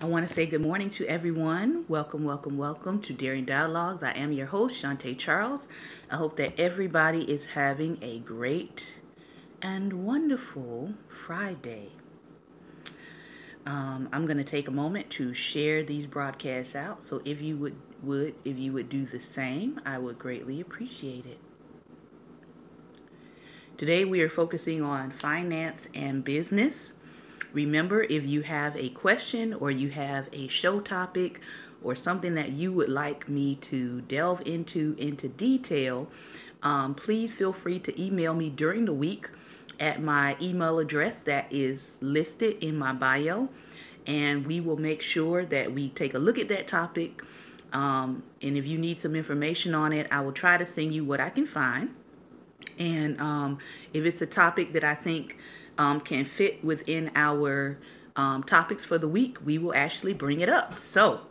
I want to say good morning to everyone. Welcome, welcome, welcome to Daring Dialogues. I am your host, Shantae Charles. I hope that everybody is having a great and wonderful Friday. I'm going to take a moment to share these broadcasts out. So if you would do the same, I would greatly appreciate it. Today we are focusing on finance and business. Remember, if you have a question or you have a show topic or something that you would like me to delve into detail, please feel free to email me during the week at my email address that is listed in my bio, and we will make sure that we take a look at that topic. And if you need some information on it, I will try to send you what I can find. And if it's a topic that I think can fit within our topics for the week, we will actually bring it up. So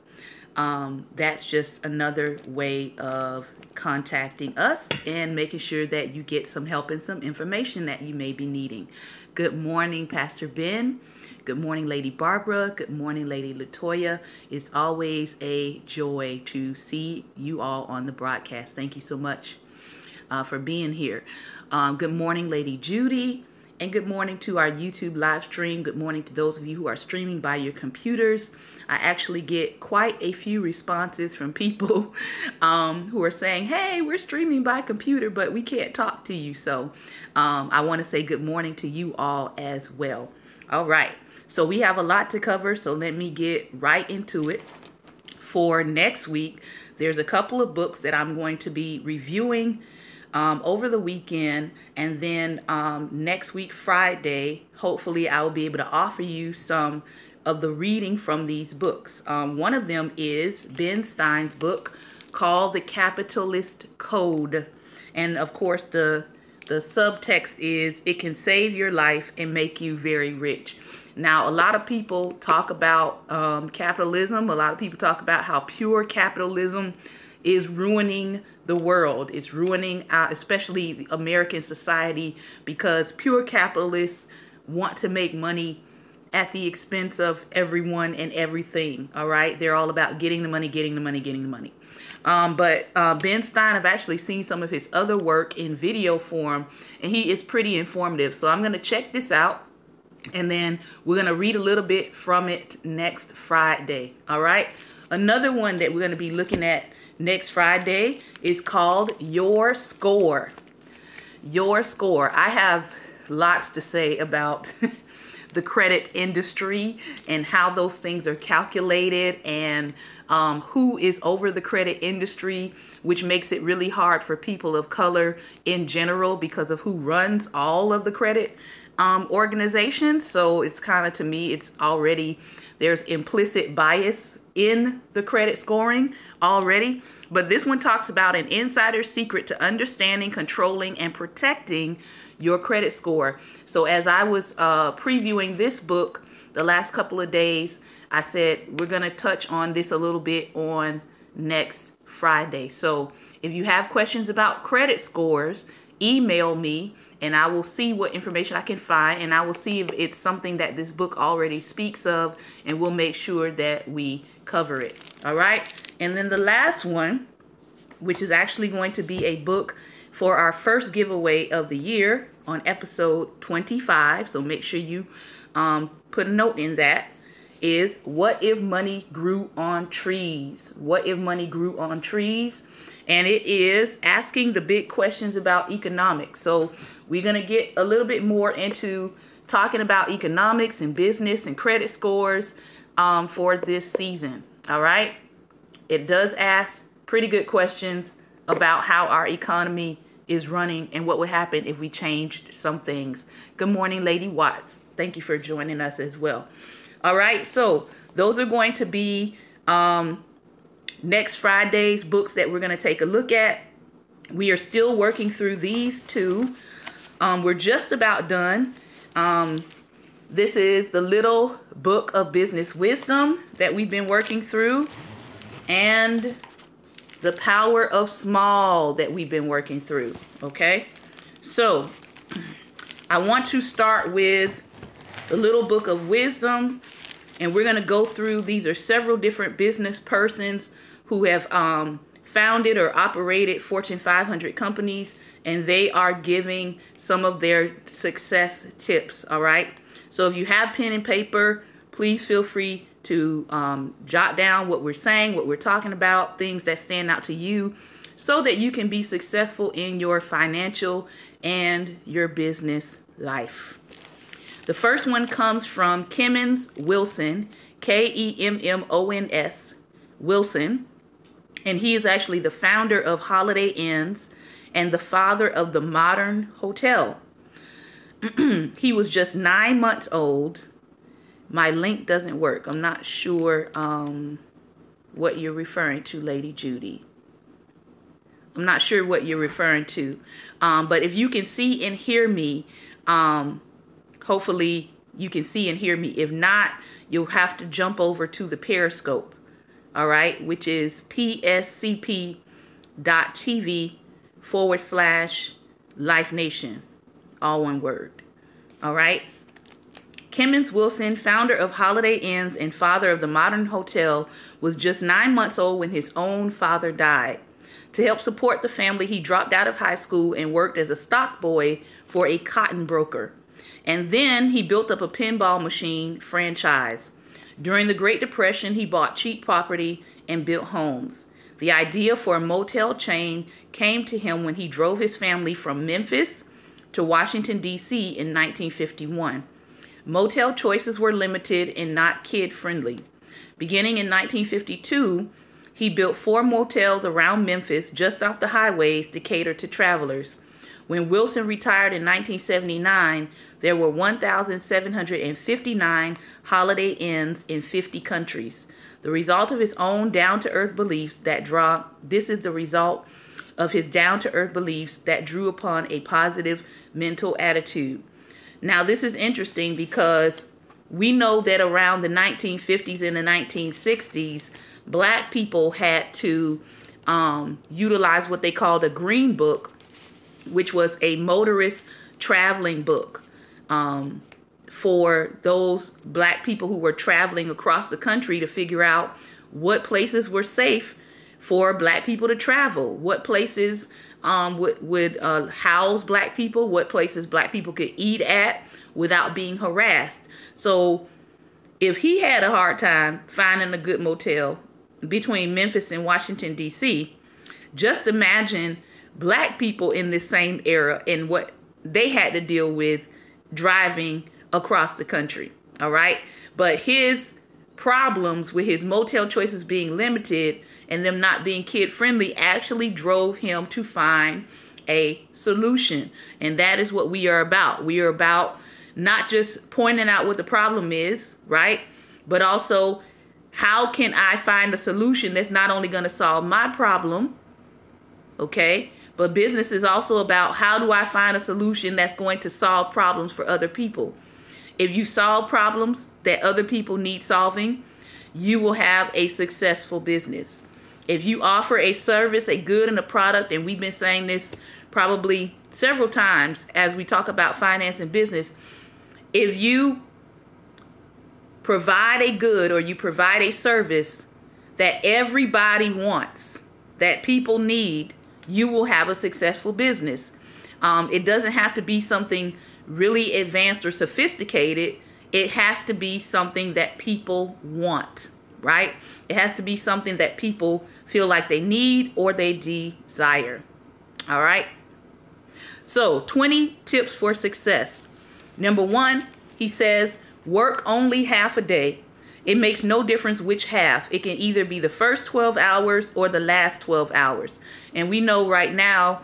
that's just another way of contacting us and making sure that you get some help and some information that you may be needing. Good morning, Pastor Ben. Good morning, Lady Barbara. Good morning, Lady Latoya. It's always a joy to see you all on the broadcast. Thank you so much for being here. Good morning, Lady Judy. And good morning to our YouTube live stream. Good morning to those of you who are streaming by your computers. I actually get quite a few responses from people who are saying, hey, we're streaming by computer, but we can't talk to you. So I want to say good morning to you all as well. All right. So we have a lot to cover, so let me get right into it. For next week, there's a couple of books that I'm going to be reviewing over the weekend, and then next week, Friday, hopefully I will be able to offer you some of the reading from these books. One of them is Ben Stein's book called The Capitalist Code. And of course, the subtext is it can save your life and make you very rich. Now, a lot of people talk about capitalism. A lot of people talk about how pure capitalism is ruining the world. It's ruining especially American society, because pure capitalists want to make money at the expense of everyone and everything. All right. They're all about getting the money, getting the money, getting the money. But Ben Stein, I've actually seen some of his other work in video form, and he is pretty informative. So I'm going to check this out, and then we're going to read a little bit from it next Friday. All right. Another one that we're going to be looking at next Friday is called Your Score. Your Score. I have lots to say about the credit industry and how those things are calculated, and who is over the credit industry, which makes it really hard for people of color in general because of who runs all of the credit organizations. So it's kind of, to me, it's already, there's implicit bias in the credit scoring already. But this one talks about an insider's secret to understanding, controlling, and protecting your credit score. So as I was previewing this book the last couple of days, I said we're going to touch on this a little bit on next Friday. So if you have questions about credit scores, email me, and I will see what information I can find, and I will see if it's something that this book already speaks of, and we'll make sure that we cover it. All right. And then the last one, which is actually going to be a book for our first giveaway of the year on episode 25. So make sure you put a note in that, is What If Money Grew on Trees? What If Money Grew on Trees? And it is asking the big questions about economics. So we're going to get a little bit more into talking about economics and business and credit scores for this season. All right. It does ask pretty good questions about how our economy is running and what would happen if we changed some things. Good morning, Lady Watts. Thank you for joining us as well. All right. So those are going to be next Friday's books that we're going to take a look at. We are still working through these two. We're just about done. This is the Little Book of Business Wisdom that we've been working through, and The Power of Small that we've been working through. Okay, so I want to start with the Little Book of Wisdom, And we're going to go through, these are several different business persons who have founded or operated Fortune 500 companies, and they are giving some of their success tips, all right? So if you have pen and paper, please feel free to jot down what we're saying, what we're talking about, things that stand out to you, so that you can be successful in your financial and your business life. The first one comes from Kemmons Wilson, Kemmons Wilson, and he is actually the founder of Holiday Inns and the father of the modern hotel. He was just 9 months old. My link doesn't work. I'm not sure what you're referring to, Lady Judy. I'm not sure what you're referring to. But if you can see and hear me, hopefully you can see and hear me. If not, you'll have to jump over to the Periscope, all right, which is pscp.tv/Life Nation, all one word, all right? Kemmons Wilson, founder of Holiday Inns and father of the modern hotel, was just 9 months old when his own father died. To help support the family, he dropped out of high school and worked as a stock boy for a cotton broker. And then he built up a pinball machine franchise. During the Great Depression, he bought cheap property and built homes. The idea for a motel chain came to him when he drove his family from Memphis to Washington, D.C. in 1951. Motel choices were limited and not kid-friendly. Beginning in 1952, he built 4 motels around Memphis just off the highways to cater to travelers. When Wilson retired in 1979, there were 1,759 Holiday Inns in 50 countries. The result of his own down-to-earth beliefs that drew upon a positive mental attitude. Now, this is interesting because we know that around the 1950s and the 1960s, black people had to utilize what they called a green book, which was a motorist traveling book for those black people who were traveling across the country to figure out what places were safe for black people to travel, what places would house black people, what places black people could eat at without being harassed. So if he had a hard time finding a good motel between Memphis and Washington, D.C., just imagine black people in this same era and what they had to deal with driving across the country, all right? But his problems with his motel choices being limited and them not being kid-friendly actually drove him to find a solution. And that is what we are about. We are about not just pointing out what the problem is, right? But also, how can I find a solution that's not only going to solve my problem, okay? But business is also about how do I find a solution that's going to solve problems for other people. If you solve problems that other people need solving, you will have a successful business. If you offer a service, a good and a product, and we've been saying this probably several times as we talk about finance and business, if you provide a good or you provide a service that everybody wants, that people need, you will have a successful business. It doesn't have to be something really advanced or sophisticated. It has to be something that people want, right? It has to be something that people feel like they need or they desire. All right. So 20 tips for success. Number 1, he says, work only half a day. It makes no difference which half. It can either be the first 12 hours or the last 12 hours. And we know right now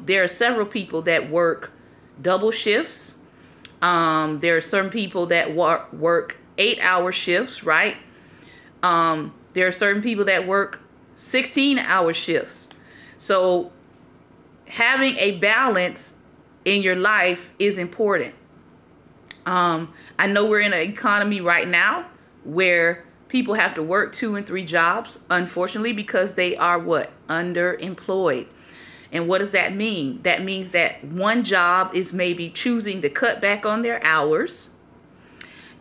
there are several people that work double shifts. There are some people that work 8-hour shifts, right? There are certain people that work 16-hour shifts. So having a balance in your life is important. I know we're in an economy right now where people have to work 2 and 3 jobs, unfortunately, because they are what? Underemployed. And what does that mean? That means that one job is maybe choosing to cut back on their hours,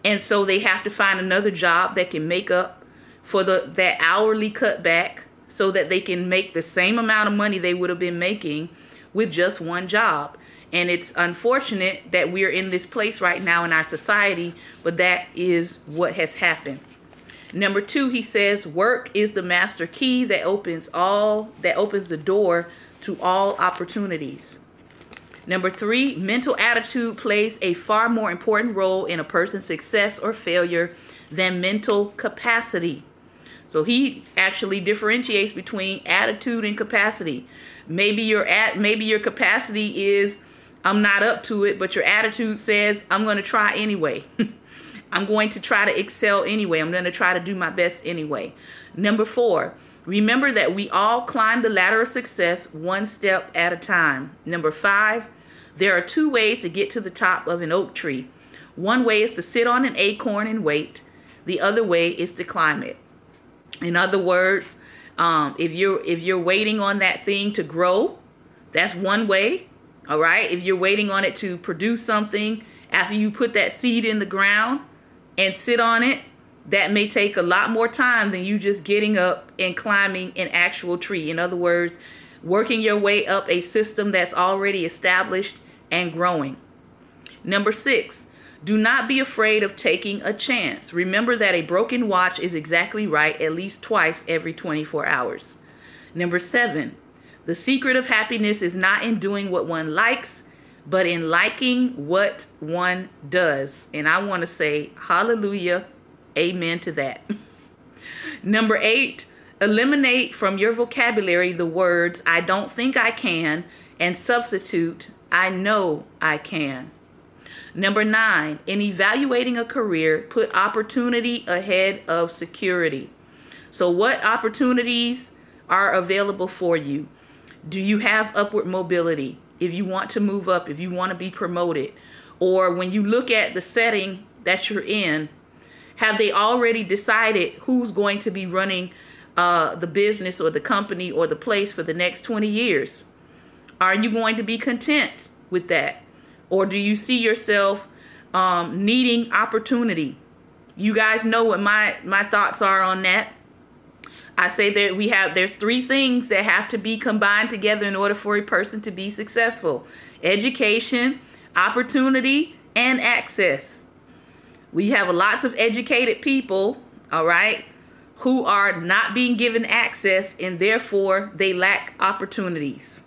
And so they have to find another job that can make up for that hourly cutback so that they can make the same amount of money they would have been making with just one job. And it's unfortunate that we're in this place right now in our society, but that is what has happened. Number 2, he says, work is the master key that opens the door to all opportunities. Number 3, mental attitude plays a far more important role in a person's success or failure than mental capacity. So he actually differentiates between attitude and capacity. Maybe your capacity is, I'm not up to it, but your attitude says, I'm going to try anyway. I'm going to try to excel anyway. I'm going to try to do my best anyway. Number 4, remember that we all climb the ladder of success one step at a time. Number 5, there are 2 ways to get to the top of an oak tree. One way is to sit on an acorn and wait. The other way is to climb it. In other words, if you're waiting on that thing to grow, that's one way. All right. If you're waiting on it to produce something after you put that seed in the ground and sit on it, that may take a lot more time than you just getting up and climbing an actual tree. In other words, working your way up a system that's already established and growing. Number 6, do not be afraid of taking a chance. Remember that a broken watch is exactly right at least twice every 24 hours. Number 7, the secret of happiness is not in doing what one likes, but in liking what one does. And I want to say hallelujah, amen to that. Number 8, eliminate from your vocabulary the words I don't think I can and substitute I know I can. Number 9, in evaluating a career, put opportunity ahead of security. So what opportunities are available for you? Do you have upward mobility? If you want to move up, if you want to be promoted, or when you look at the setting that you're in, have they already decided who's going to be running the business or the company or the place for the next 20 years? Are you going to be content with that? Or do you see yourself needing opportunity? You guys know what my thoughts are on that. I say that there's 3 things that have to be combined together in order for a person to be successful: education, opportunity, and access. We have lots of educated people, all right, who are not being given access, and therefore they lack opportunities.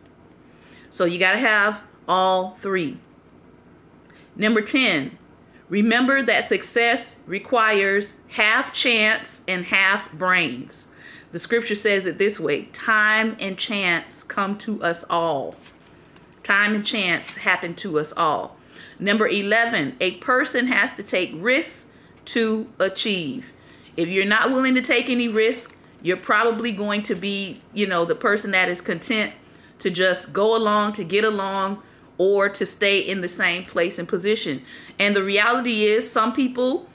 So you got to have all 3. Number 10, remember that success requires half chance and half brains. The scripture says it this way: time and chance come to us all. Time and chance happen to us all. Number 11, a person has to take risks to achieve. If you're not willing to take any risk, you're probably going to be, the person that is content to just go along, to get along, or to stay in the same place and position. And the reality is some people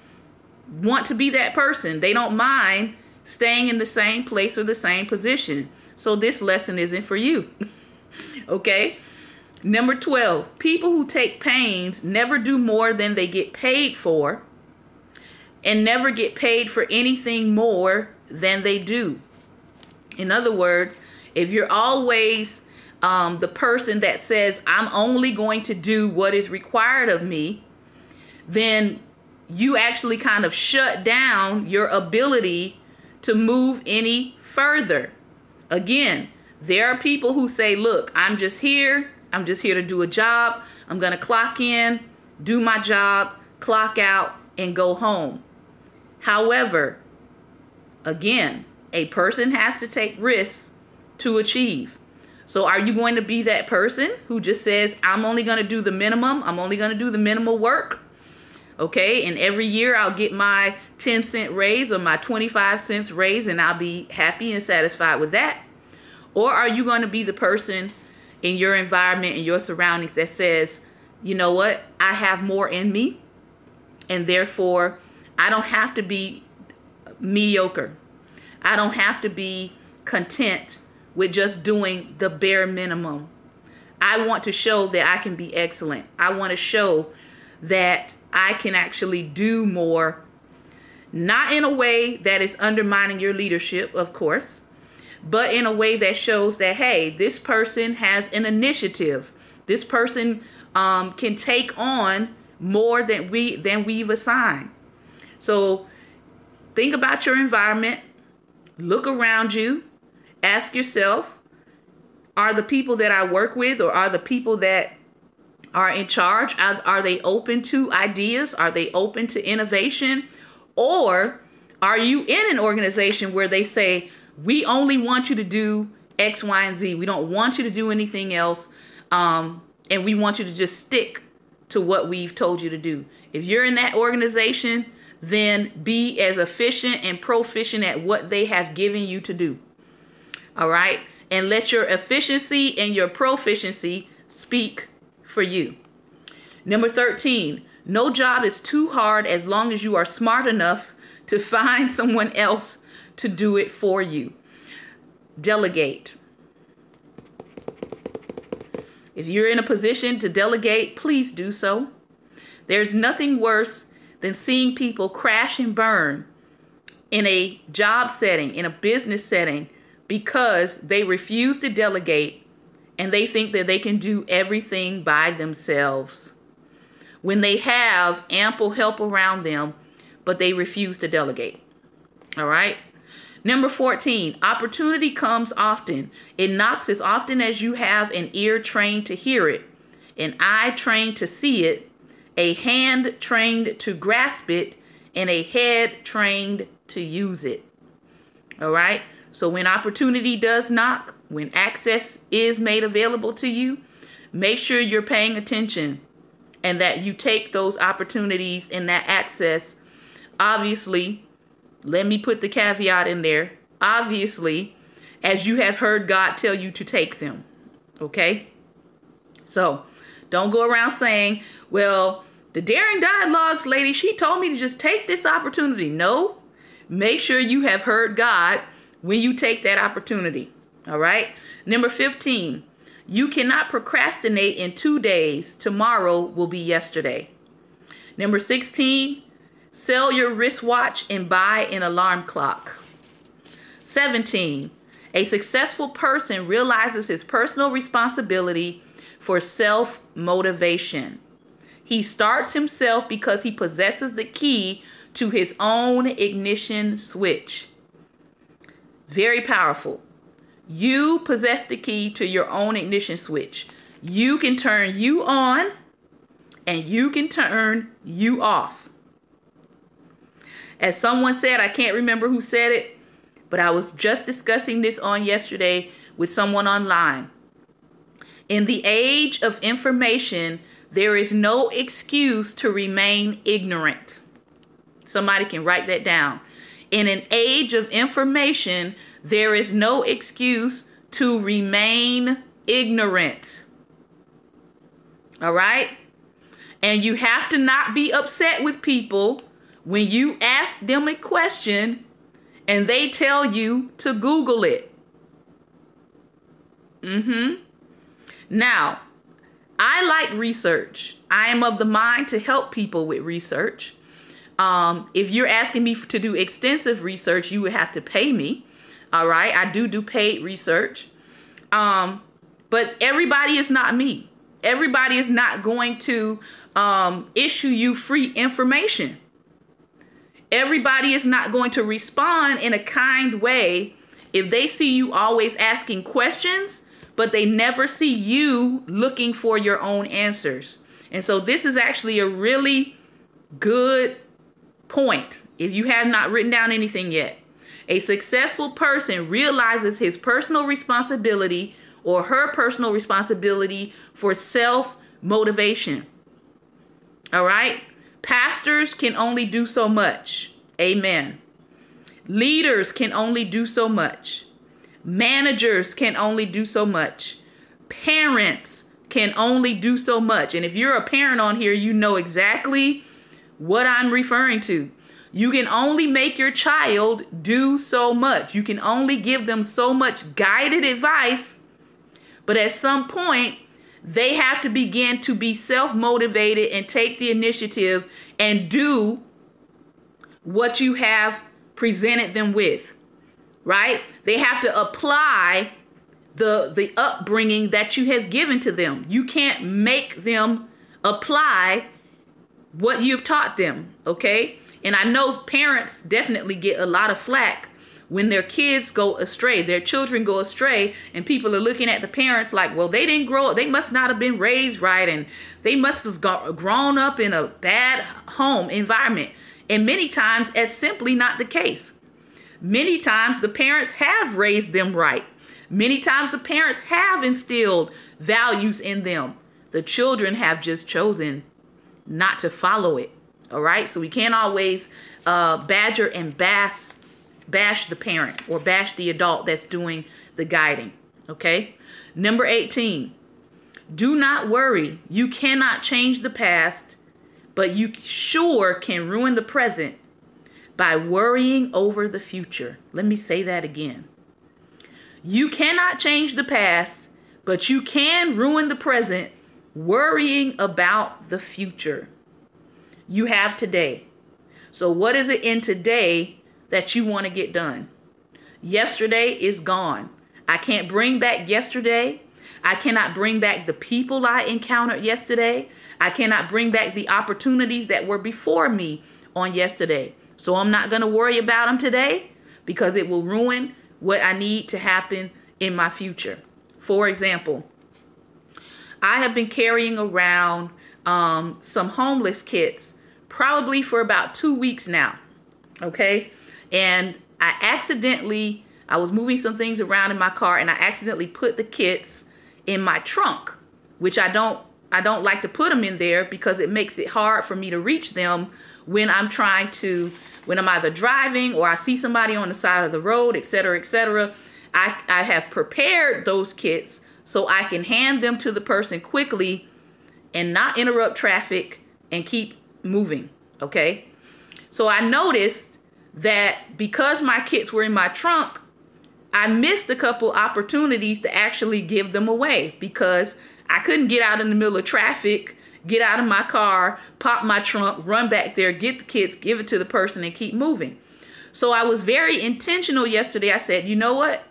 want to be that person. They don't mind staying in the same place or the same position. So this lesson isn't for you. Okay? Number 12, people who take pains never do more than they get paid for and never get paid for anything more than they do. In other words, if you're always the person that says, I'm only going to do what is required of me, then you actually kind of shut down your ability to move any further. Again, there are people who say, look, I'm just here to do a job. I'm going to clock in, do my job, clock out, and go home. However, again, a person has to take risks to achieve. So are you going to be that person who just says, I'm only going to do the minimum. I'm only going to do the minimal work. Okay. And every year I'll get my 10-cent raise or my 25 cents raise and I'll be happy and satisfied with that. Or are you going to be the person in your environment and your surroundings that says, you know what, I have more in me and therefore I don't have to be mediocre. I don't have to be content with just doing the bare minimum. I want to show that I can be excellent. I want to show that I can actually do more, not in a way that is undermining your leadership, of course, but in a way that shows that, hey, this person has an initiative. This person can take on more than we've assigned. So think about your environment. Look around you. Ask yourself, are the people that I work with, or are the people that are in charge, are they open to ideas? Are they open to innovation? Or are you in an organization where they say, we only want you to do X, Y, and Z. We don't want you to do anything else. And we want you to just stick to what we've told you to do. If you're in that organization, then be as efficient and proficient at what they have given you to do. All right? And let your efficiency and your proficiency speak for you. Number 13, no job is too hard as long as you are smart enough to find someone else to do it for you. Delegate. If you're in a position to delegate, please do so. There's nothing worse than seeing people crash and burn in a job setting, in a business setting, because they refuse to delegate and they think that they can do everything by themselves when they have ample help around them, but they refuse to delegate. All right. Number 14, opportunity comes often. It knocks as often as you have an ear trained to hear it, an eye trained to see it, a hand trained to grasp it, and a head trained to use it. All right. So when opportunity does knock, when access is made available to you, make sure you're paying attention and that you take those opportunities and that access. Obviously, let me put the caveat in there. Obviously, as you have heard God tell you to take them. Okay? So don't go around saying, well, the Daring Dialogues lady, she told me to just take this opportunity. No, make sure you have heard God when you take that opportunity. All right. Number 15, you cannot procrastinate in 2 days. Tomorrow will be yesterday. Number 16, sell your wristwatch and buy an alarm clock. 17, a successful person realizes his personal responsibility for self-motivation. He starts himself because he possesses the key to his own ignition switch. Very powerful. You possess the key to your own ignition switch. You can turn you on and you can turn you off. As someone said, I can't remember who said it, but I was just discussing this on yesterday with someone online. In the age of information, there is no excuse to remain ignorant. Somebody can write that down. In an age of information, there is no excuse to remain ignorant. All right? And you have to not be upset with people when you ask them a question and they tell you to Google it. Now, I like research. I am of the mind to help people with research. If you're asking me to do extensive research, you would have to pay me. All right. I do paid research. But everybody is not me. Everybody is not going to issue you free information. Everybody is not going to respond in a kind way if they see you always asking questions, but they never see you looking for your own answers. And so this is actually a really good point if you have not written down anything yet. A successful person realizes his personal responsibility or her personal responsibility for self-motivation. All right? Pastors can only do so much. Amen. Leaders can only do so much. Managers can only do so much. Parents can only do so much. And if you're a parent on here, you know exactly what I'm referring to. You can only make your child do so much. You can only give them so much guided advice. But at some point, they have to begin to be self-motivated and take the initiative and do what you have presented them with, right? They have to apply the upbringing that you have given to them. You can't make them apply what you've taught them, okay? And I know parents definitely get a lot of flack when their kids go astray, their children go astray, and people are looking at the parents like, well, they didn't grow up, they must not have been raised right, and they must have grown up in a bad home environment. And many times that's simply not the case. Many times the parents have raised them right. Many times the parents have instilled values in them. The children have just chosen not to follow it. All right. So we can't always badger and bash the parent or bash the adult that's doing the guiding. Okay. Number 18. Do not worry. You cannot change the past, but you sure can ruin the present by worrying over the future. Let me say that again. You cannot change the past, but you can ruin the present worrying about the future. You have today. So what is it in today that you want to get done? Yesterday is gone. I can't bring back yesterday. I cannot bring back the people I encountered yesterday. I cannot bring back the opportunities that were before me on yesterday. So I'm not going to worry about them today because it will ruin what I need to happen in my future. For example, I have been carrying around some homeless kits probably for about 2 weeks now. Okay. And I was moving some things around in my car and I accidentally put the kits in my trunk, which I don't like to put them in there because it makes it hard for me to reach them when I'm either driving or I see somebody on the side of the road, etc., etc. I have prepared those kits so I can hand them to the person quickly and not interrupt traffic and keep moving. Okay. So I noticed that because my kits were in my trunk, I missed a couple opportunities to actually give them away because I couldn't get out in the middle of traffic, get out of my car, pop my trunk, run back there, get the kits, give it to the person and keep moving. So I was very intentional yesterday. I said, you know what?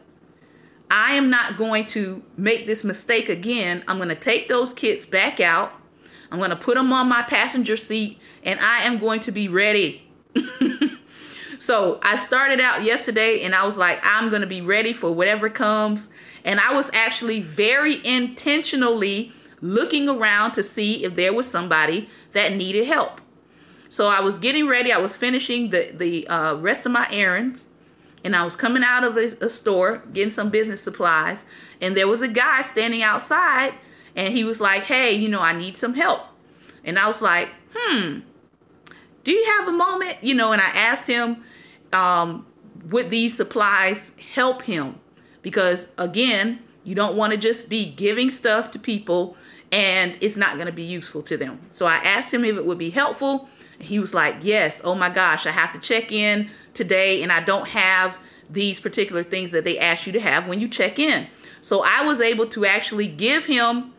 I am not going to make this mistake again. I'm going to take those kits back out. I'm going to put them on my passenger seat and I am going to be ready. So I started out yesterday and I was like, I'm going to be ready for whatever comes. And I was actually very intentionally looking around to see if there was somebody that needed help. So I was getting ready. I was finishing the rest of my errands. And I was coming out of a store, getting some business supplies. And there was a guy standing outside. And he was like, hey, I need some help. And I was like, do you have a moment? And I asked him, would these supplies help him? Because again, you don't want to just be giving stuff to people and it's not going to be useful to them. So I asked him if it would be helpful. He was like, yes. Oh my gosh, I have to check in today and I don't have these particular things that they ask you to have when you check in. So I was able to actually give him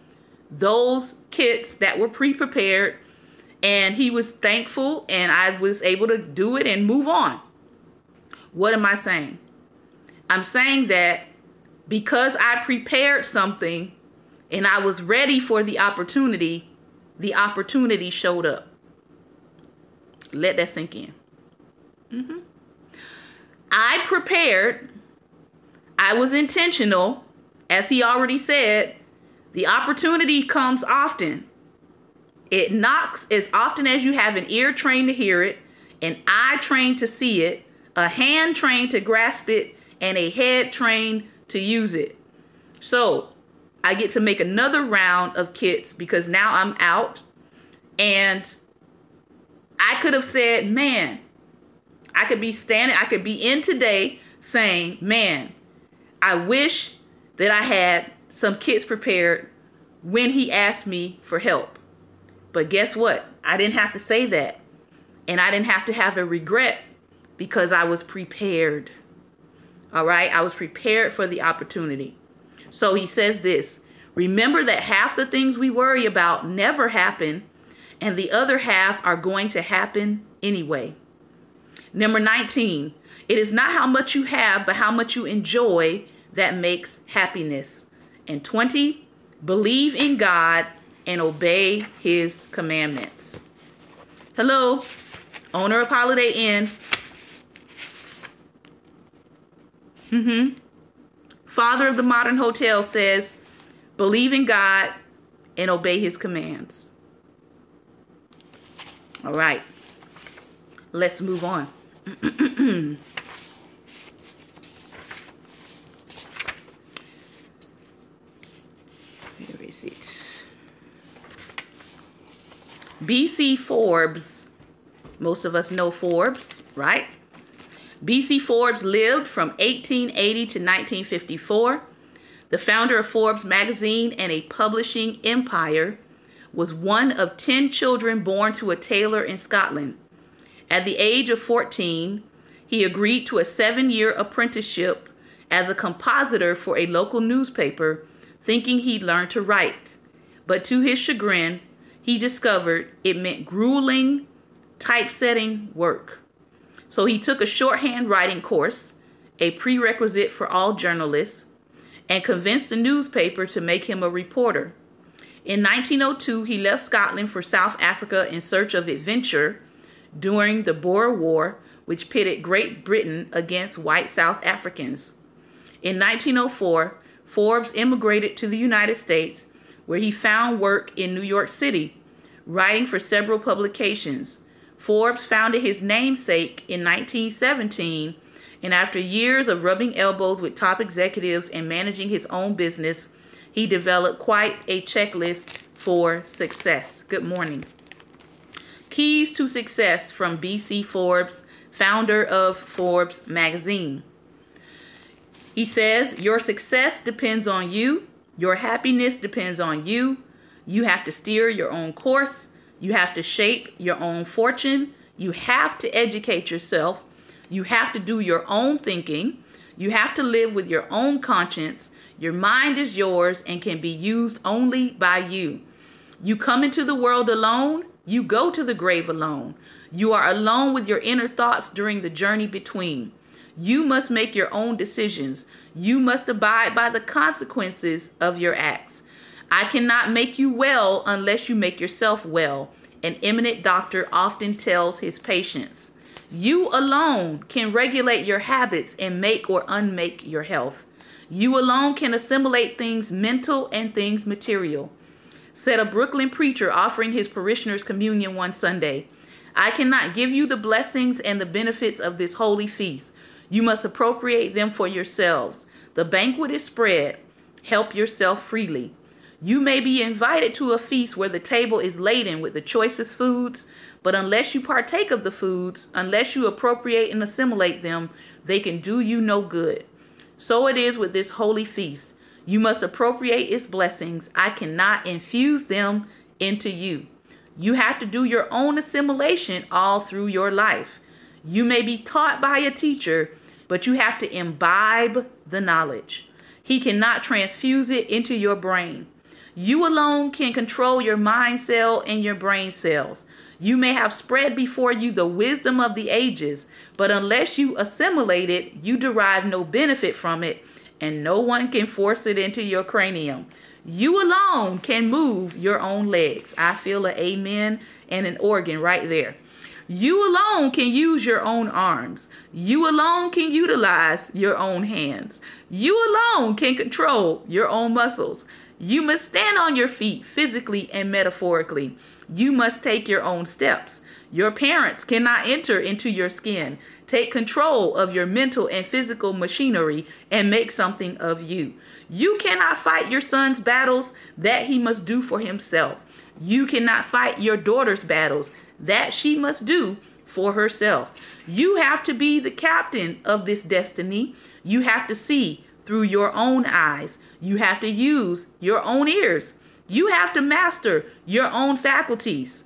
those kits that were pre-prepared and he was thankful and I was able to do it and move on. What am I saying? I'm saying that because I prepared something and I was ready for the opportunity showed up. Let that sink in. I prepared. I was intentional. As he already said, the opportunity comes often. It knocks as often as you have an ear trained to hear it, an eye trained to see it, a hand trained to grasp it, and a head trained to use it. So I get to make another round of kits because now I'm out and I could have said, man, I could be in today saying, man, I wish that I had some kits prepared when he asked me for help. But guess what? I didn't have to say that. And I didn't have to have a regret because I was prepared. All right. I was prepared for the opportunity. So he says this, Remember that half the things we worry about never happen, and the other half are going to happen anyway. Number 19, it is not how much you have, but how much you enjoy that makes happiness. And 20, believe in God and obey his commandments. Hello, owner of Holiday Inn. Father of the modern hotel says, believe in God and obey his commands. All right, let's move on. Where is it? BC Forbes. Most of us know Forbes, right? BC Forbes lived from 1880 to 1954. The founder of Forbes magazine and a publishing empire, was one of 10 children born to a tailor in Scotland. At the age of 14, he agreed to a 7-year apprenticeship as a compositor for a local newspaper, thinking he'd learn to write. But to his chagrin, he discovered it meant grueling typesetting work. So he took a shorthand writing course, a prerequisite for all journalists, and convinced the newspaper to make him a reporter. In 1902, he left Scotland for South Africa in search of adventure during the Boer War, which pitted Great Britain against white South Africans. In 1904, Forbes immigrated to the United States, where he found work in New York City, writing for several publications. Forbes founded his namesake in 1917, and after years of rubbing elbows with top executives and managing his own business, he developed quite a checklist for success. Good morning. Keys to Success from BC Forbes, founder of Forbes magazine. He says, your success depends on you. Your happiness depends on you. You have to steer your own course. You have to shape your own fortune. You have to educate yourself. You have to do your own thinking. You have to live with your own conscience. Your mind is yours and can be used only by you. You come into the world alone. You go to the grave alone. You are alone with your inner thoughts during the journey between. You must make your own decisions. You must abide by the consequences of your acts. I cannot make you well unless you make yourself well. An eminent doctor often tells his patients. You alone can regulate your habits and make or unmake your health. You alone can assimilate things mental and things material. Said a Brooklyn preacher offering his parishioners communion one Sunday, I cannot give you the blessings and the benefits of this holy feast. You must appropriate them for yourselves. The banquet is spread. Help yourself freely. You may be invited to a feast where the table is laden with the choicest foods, but unless you partake of the foods, unless you appropriate and assimilate them, they can do you no good. So it is with this holy feast. You must appropriate its blessings. I cannot infuse them into you. You have to do your own assimilation all through your life. You may be taught by a teacher, but you have to imbibe the knowledge. He cannot transfuse it into your brain. You alone can control your mind cell and your brain cells. You may have spread before you the wisdom of the ages, but unless you assimilate it, you derive no benefit from it, and no one can force it into your cranium. You alone can move your own legs. I feel an amen and an organ right there. You alone can use your own arms. You alone can utilize your own hands. You alone can control your own muscles. You must stand on your feet physically and metaphorically. You must take your own steps. Your parents cannot enter into your skin. Take control of your mental and physical machinery and make something of you. You cannot fight your son's battles. That he must do for himself. You cannot fight your daughter's battles. That she must do for herself. You have to be the captain of this destiny. You have to see through your own eyes. You have to use your own ears. You have to master your own faculties.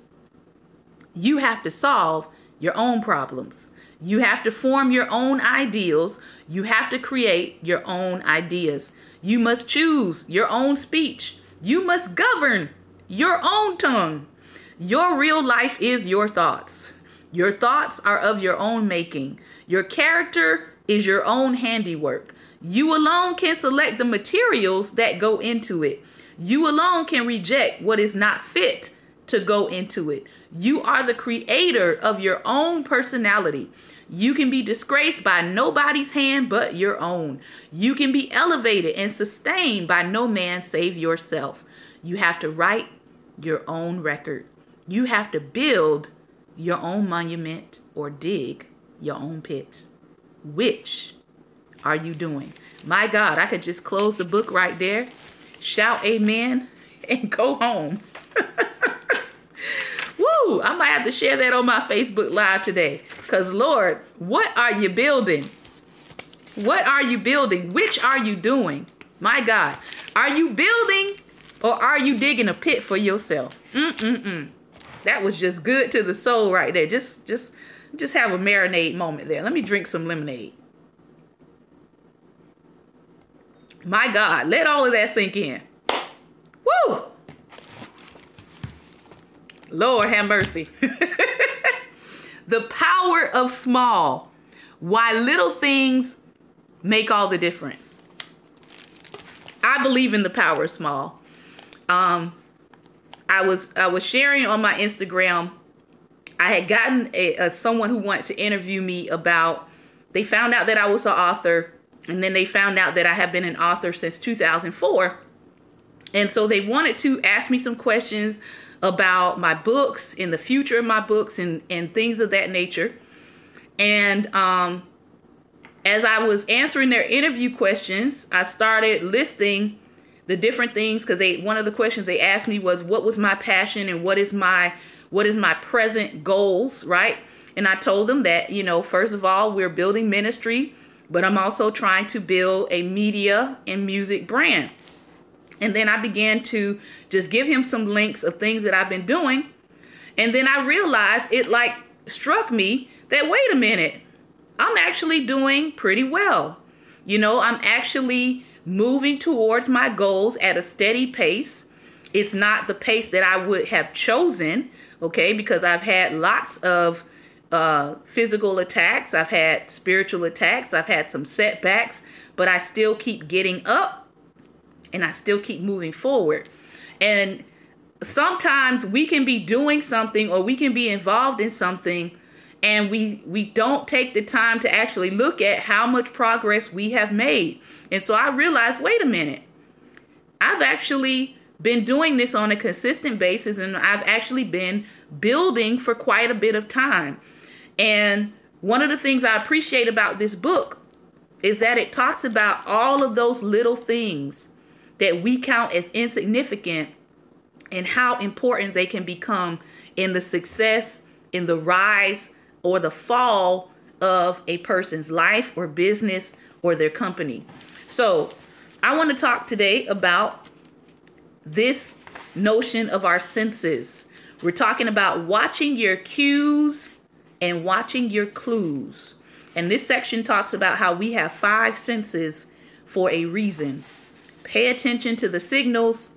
You have to solve your own problems. You have to form your own ideals. You have to create your own ideas. You must choose your own speech. You must govern your own tongue. Your real life is your thoughts. Your thoughts are of your own making. Your character is your own handiwork. You alone can select the materials that go into it. You alone can reject what is not fit to go into it. You are the creator of your own personality. You can be disgraced by nobody's hand but your own. You can be elevated and sustained by no man save yourself. You have to write your own record. You have to build your own monument or dig your own pit. Which are you doing? My God, I could just close the book right there, shout amen, and go home. Woo! I might have to share that on my Facebook Live today. Because, Lord, what are you building? What are you building? Which are you doing? My God, are you building or are you digging a pit for yourself? That was just good to the soul right there. Just have a marinade moment there. Let me drink some lemonade. My God, let all of that sink in. Woo! Lord have mercy. The power of small. Why little things make all the difference. I believe in the power of small. I was sharing on my Instagram. I had gotten someone who wanted to interview me about, they found out that I was an author, and then they found out that I have been an author since 2004. And so they wanted to ask me some questions about my books and the future of my books and things of that nature. And as I was answering their interview questions, I started listing the different things, because one of the questions they asked me was, what was my passion and what is my present goals, right? And I told them that, you know, first of all, we're building ministry, but I'm also trying to build a media and music brand. And then I began to just give him some links of things that I've been doing. And then I realized it like struck me that, wait a minute, I'm actually doing pretty well. You know, I'm actually moving towards my goals at a steady pace. It's not the pace that I would have chosen, okay, because I've had lots of physical attacks. I've had spiritual attacks. I've had some setbacks, but I still keep getting up and I still keep moving forward. And sometimes we can be doing something or we can be involved in something and we don't take the time to actually look at how much progress we have made. And so I realized, wait a minute, I've actually been doing this on a consistent basis, and I've actually been building for quite a bit of time. And one of the things I appreciate about this book is that it talks about all of those little things that we count as insignificant and how important they can become in the success, in the rise or the fall of a person's life or business or their company. So I want to talk today about this notion of our senses. We're talking about watching your cues and watching your clues. And this section talks about how we have 5 senses for a reason. Pay attention to the signals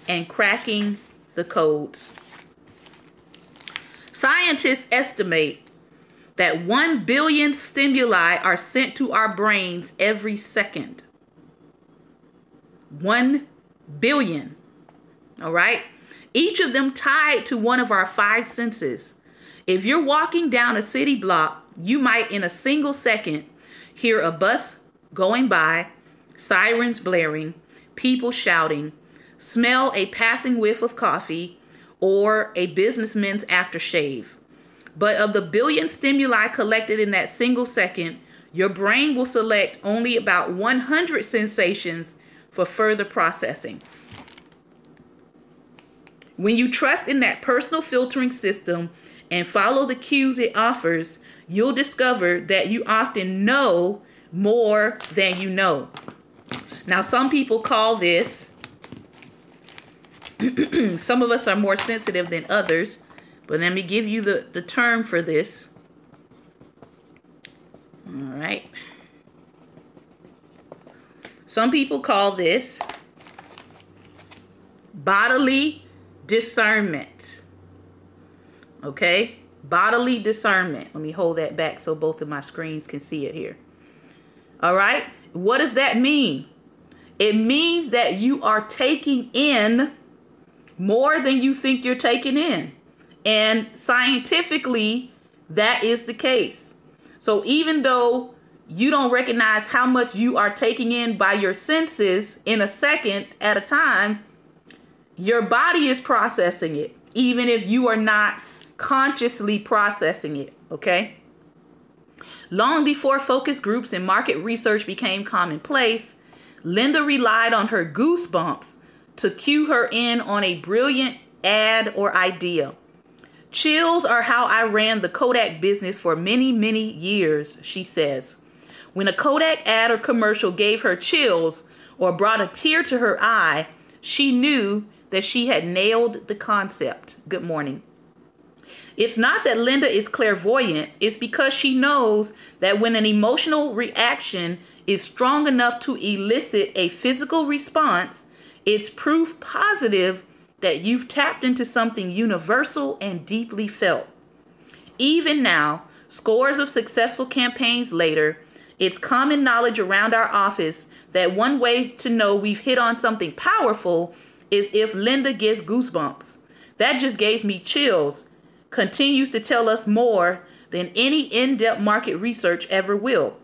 and cracking the codes. Scientists estimate that 1 billion stimuli are sent to our brains every second. 1 billion. All right. Each of them tied to one of our 5 senses. If you're walking down a city block, you might in a single second hear a bus going by, sirens blaring, people shouting, smell a passing whiff of coffee, or a businessman's aftershave. But of the billion stimuli collected in that single second, your brain will select only about 100 sensations for further processing. When you trust in that personal filtering system and follow the cues it offers, you'll discover that you often know more than you know. Now, some people call this, some of us are more sensitive than others, but let me give you the term for this. All right. Some people call this Bodily discernment. Okay? Bodily discernment. Let me hold that back so both of my screens can see it here. All right? What does that mean? It means that you are taking in more than you think you're taking in. And scientifically, that is the case. So even though you don't recognize how much you are taking in by your senses in a second at a time, your body is processing it, even if you are not consciously processing it, okay? Long before focus groups and market research became commonplace, Linda relied on her goosebumps to cue her in on a brilliant ad or idea. Chills are how I ran the Kodak business for many, many years, she says. When a Kodak ad or commercial gave her chills or brought a tear to her eye, she knew that she had nailed the concept. Good morning. It's not that Linda is clairvoyant. It's because she knows that when an emotional reaction is strong enough to elicit a physical response, it's proof positive that you've tapped into something universal and deeply felt. Even now, scores of successful campaigns later, it's common knowledge around our office that one way to know we've hit on something powerful is if Linda gets goosebumps. That just gave me chills. Continues to tell us more than any in-depth market research ever will.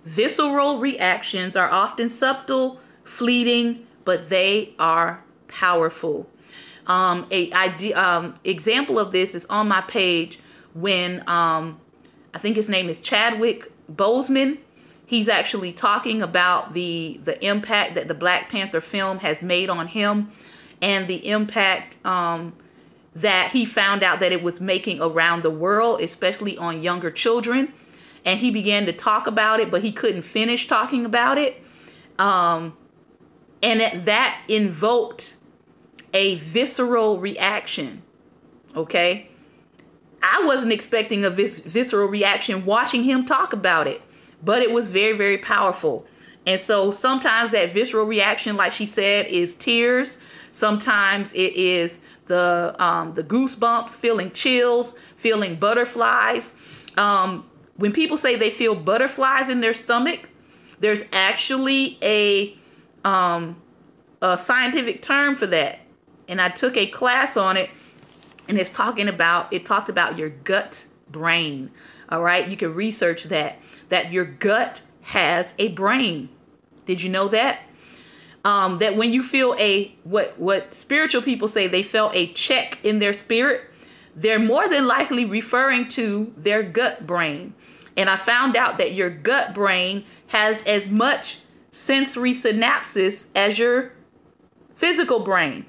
Visceral reactions are often subtle, fleeting, but they are powerful. Example of this is on my page when I think his name is Chadwick Boseman. He's actually talking about the impact that the Black Panther film has made on him, and the impact that he found out that it was making around the world, especially on younger children. And he began to talk about it, but he couldn't finish talking about it. And that invoked a visceral reaction. Okay? I wasn't expecting a visceral reaction watching him talk about it, but it was very, very powerful. And so sometimes that visceral reaction, like she said, is tears. Sometimes it is the goosebumps, feeling chills, feeling butterflies. When people say they feel butterflies in their stomach, there's actually a scientific term for that. And I took a class on it, and it talked about your gut brain. All right. You can research that your gut has a brain. Did you know that? That when you feel what spiritual people say, they felt a check in their spirit, they're more than likely referring to their gut brain. And I found out that your gut brain has as much sensory synapses as your physical brain.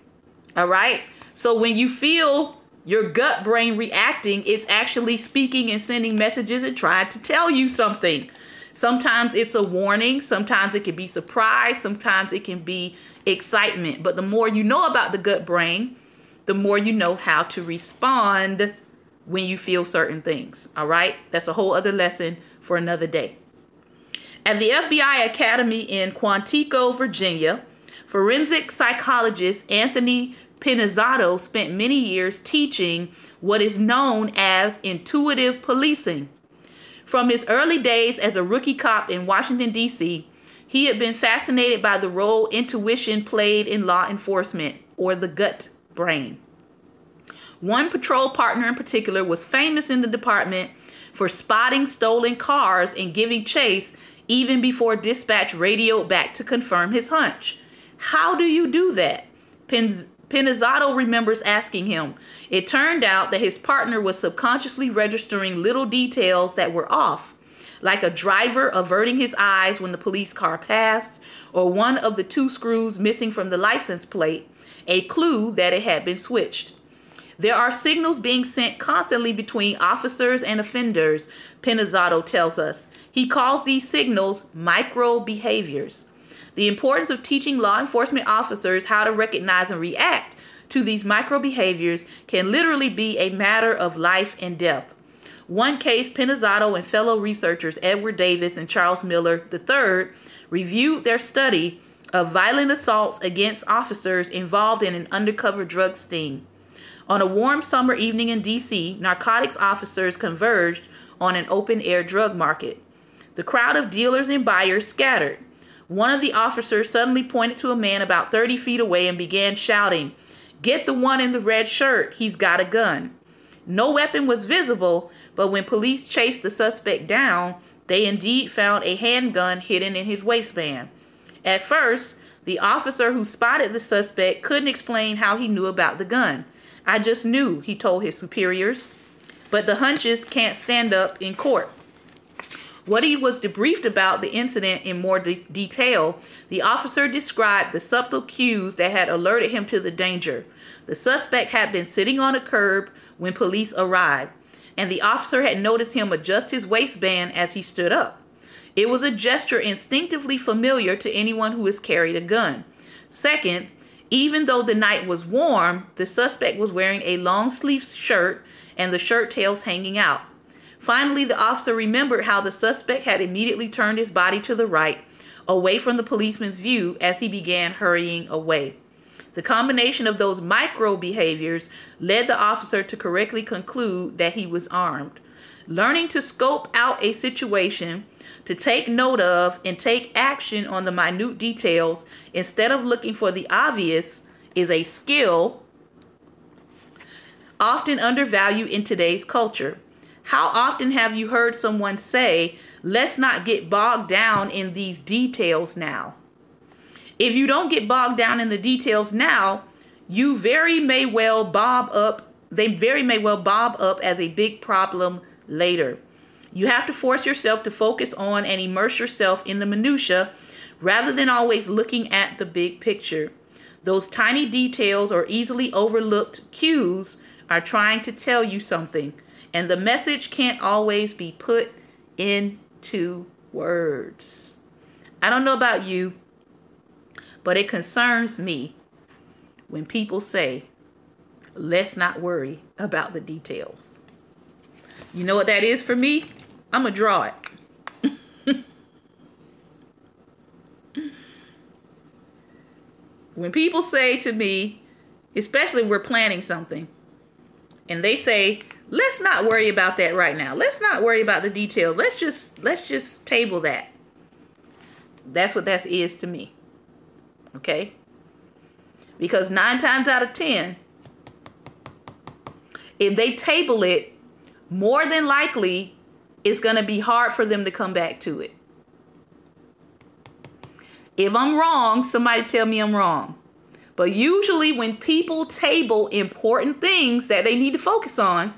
All right. So when you feel your gut brain reacting, it's actually speaking and sending messages and trying to tell you something. Sometimes it's a warning. Sometimes it can be surprise. Sometimes it can be excitement. But the more you know about the gut brain, the more you know how to respond when you feel certain things. All right. That's a whole other lesson for another day. At the FBI Academy in Quantico, Virginia, forensic psychologist Anthony Pinizzotto spent many years teaching what is known as intuitive policing. From his early days as a rookie cop in Washington, D.C., he had been fascinated by the role intuition played in law enforcement, or the gut brain. One patrol partner in particular was famous in the department for spotting stolen cars and giving chase even before dispatch radioed back to confirm his hunch. How do you do that? Pinizzotto remembers asking him. It turned out that his partner was subconsciously registering little details that were off, like a driver averting his eyes when the police car passed, or one of the two screws missing from the license plate, a clue that it had been switched. There are signals being sent constantly between officers and offenders, Pinizzotto tells us. He calls these signals micro behaviors. The importance of teaching law enforcement officers how to recognize and react to these micro behaviors can literally be a matter of life and death. One case, Pinizzotto and fellow researchers Edward Davis and Charles Miller III reviewed their study of violent assaults against officers involved in an undercover drug sting. On a warm summer evening in D.C., narcotics officers converged on an open-air drug market. The crowd of dealers and buyers scattered. One of the officers suddenly pointed to a man about 30 feet away and began shouting, "Get the one in the red shirt. He's got a gun." No weapon was visible, but when police chased the suspect down, they indeed found a handgun hidden in his waistband. At first, the officer who spotted the suspect couldn't explain how he knew about the gun. "I just knew," he told his superiors. But the hunches can't stand up in court. When he was debriefed about the incident in more detail, the officer described the subtle cues that had alerted him to the danger. The suspect had been sitting on a curb when police arrived, and the officer had noticed him adjust his waistband as he stood up. It was a gesture instinctively familiar to anyone who has carried a gun. Second, even though the night was warm, the suspect was wearing a long-sleeved shirt and the shirt tails hanging out. Finally, the officer remembered how the suspect had immediately turned his body to the right, away from the policeman's view as he began hurrying away. The combination of those micro behaviors led the officer to correctly conclude that he was armed. Learning to scope out a situation, to take note of and take action on the minute details instead of looking for the obvious, is a skill often undervalued in today's culture. How often have you heard someone say, "Let's not get bogged down in these details now"? If you don't get bogged down in the details now, they very may well bob up as a big problem later. You have to force yourself to focus on and immerse yourself in the minutia rather than always looking at the big picture. Those tiny details or easily overlooked cues are trying to tell you something, and the message can't always be put into words. I don't know about you, but it concerns me when people say, "Let's not worry about the details." You know what that is for me? I'm going to draw it. When people say to me, especially if we're planning something, and they say, "Let's not worry about that right now. Let's not worry about the details. Let's just table that." That's what that is to me. Okay? Because 9 times out of 10, if they table it, more than likely, it's going to be hard for them to come back to it. If I'm wrong, somebody tell me I'm wrong. But usually when people table important things that they need to focus on,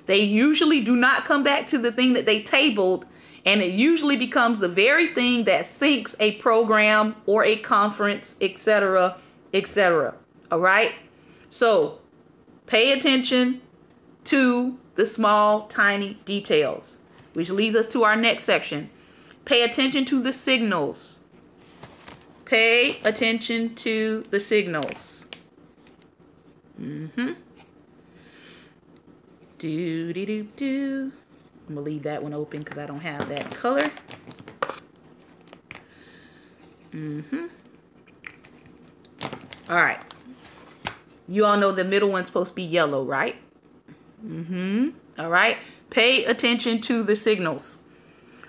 they usually do not come back to the thing that they tabled, and it usually becomes the very thing that sinks a program or a conference, etc., etc. All right? So pay attention to the small, tiny details, which leads us to our next section. Pay attention to the signals. Pay attention to the signals. I'm gonna leave that one open because I don't have that color. All right. You all know the middle one's supposed to be yellow, right? All right. Pay attention to the signals.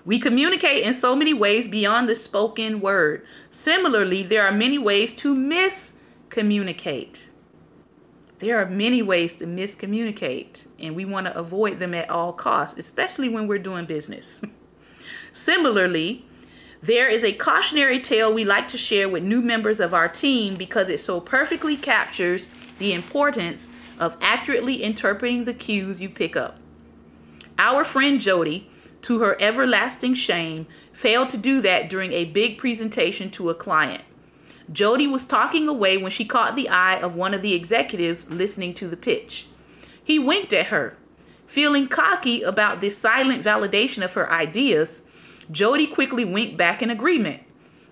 We communicate in so many ways beyond the spoken word. Similarly, there are many ways to miscommunicate. There are many ways to miscommunicate, and we want to avoid them at all costs, especially when we're doing business. Similarly, there is a cautionary tale we like to share with new members of our team because it so perfectly captures the importance of accurately interpreting the cues you pick up. Our friend Judy, to her everlasting shame, failed to do that during a big presentation to a client. Judy was talking away when she caught the eye of one of the executives listening to the pitch. He winked at her. Feeling cocky about this silent validation of her ideas, Judy quickly winked back in agreement.